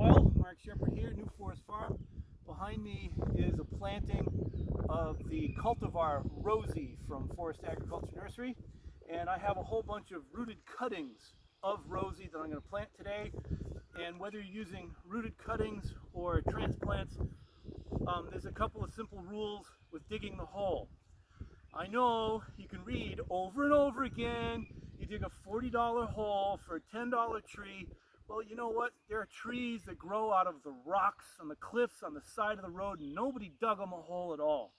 soil. Mark Shepard here, New Forest Farm. Behind me is a planting of the cultivar Rosie from Forest Agriculture Nursery. And I have a whole bunch of rooted cuttings of Rosie that I'm going to plant today. And whether you're using rooted cuttings or transplants, there's a couple of simple rules with digging the hole. I know you can read over and over again, you dig a $40 hole for a $10 tree. Well, you know what? There are trees that grow out of the rocks on the cliffs on the side of the road, and nobody dug them a hole at all.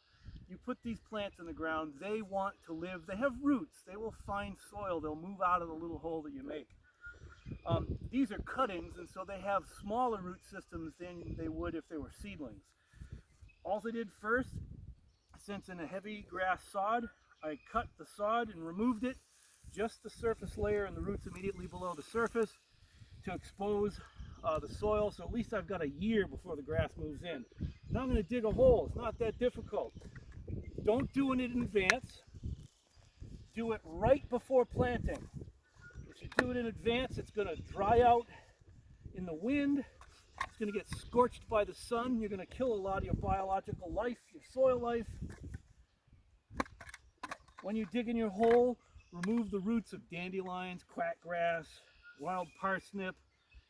You put these plants in the ground, they want to live. They have roots. They will find soil. They'll move out of the little hole that you make. These are cuttings, and so they have smaller root systems than they would if they were seedlings. All I did first, since in a heavy grass sod, I cut the sod and removed it, just the surface layer and the roots immediately below the surface, to expose the soil, so at least I've got a year before the grass moves in. Now I'm going to dig a hole. It's not that difficult. Don't do it in advance. Do it right before planting. If you do it in advance, it's going to dry out in the wind. It's going to get scorched by the sun. You're going to kill a lot of your biological life, your soil life. When you dig in your hole, remove the roots of dandelions, quackgrass, wild parsnip,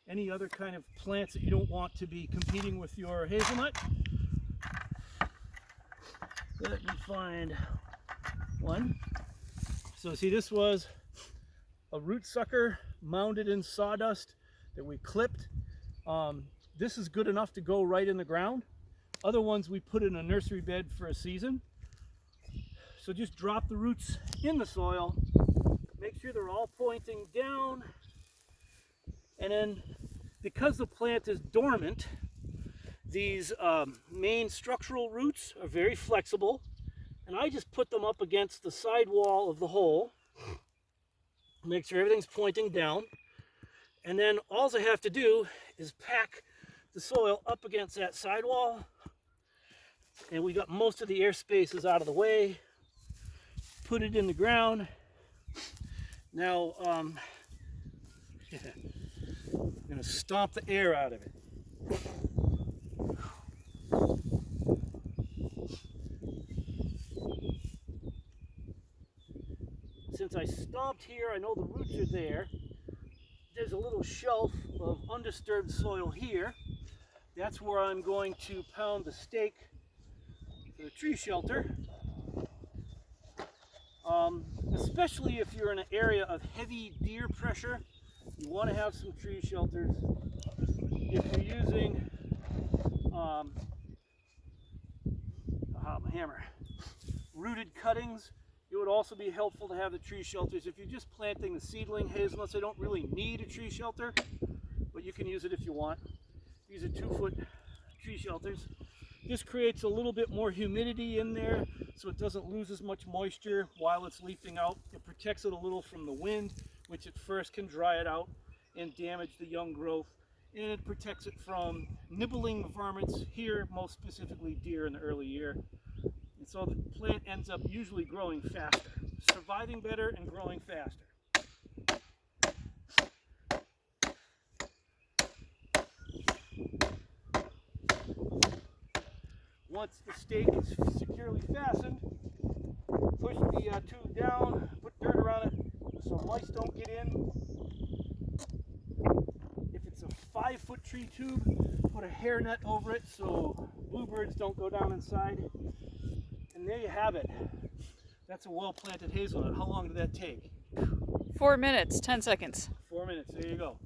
any other kind of plants that you don't want to be competing with your hazelnut. Let me find one. So see, this was a root sucker mounded in sawdust that we clipped. This is good enough to go right in the ground. Other ones we put in a nursery bed for a season. So just drop the roots in the soil. Make sure they're all pointing down. And then, because the plant is dormant, these main structural roots are very flexible. And I just put them up against the side wall of the hole. Make sure everything's pointing down. And then all I have to do is pack the soil up against that sidewall, and we got most of the air spaces out of the way. Put it in the ground. Now I'm going to stomp the air out of it. Since I stomped here, I know the roots are there. There's a little shelf of undisturbed soil here. That's where I'm going to pound the stake for the tree shelter. Especially if you're in an area of heavy deer pressure, you want to have some tree shelters. If you're using hammer, rooted cuttings, it would also be helpful to have the tree shelters. If you're just planting the seedling hazelnuts, they don't really need a tree shelter, but you can use it if you want. These are 2-foot tree shelters. This creates a little bit more humidity in there, so it doesn't lose as much moisture while it's leafing out. It protects it a little from the wind, which at first can dry it out and damage the young growth. And it protects it from nibbling varmints, here most specifically deer in the early year. And so the plant ends up usually growing faster, surviving better and growing faster. Once the stake is securely fastened, push the tube down, put dirt around it so mice don't get in. If it's a 5-foot tree tube, put a hairnet over it so bluebirds don't go down inside. And there you have it. That's a well-planted hazelnut. How long did that take? 4 minutes, 10 seconds. 4 minutes, there you go.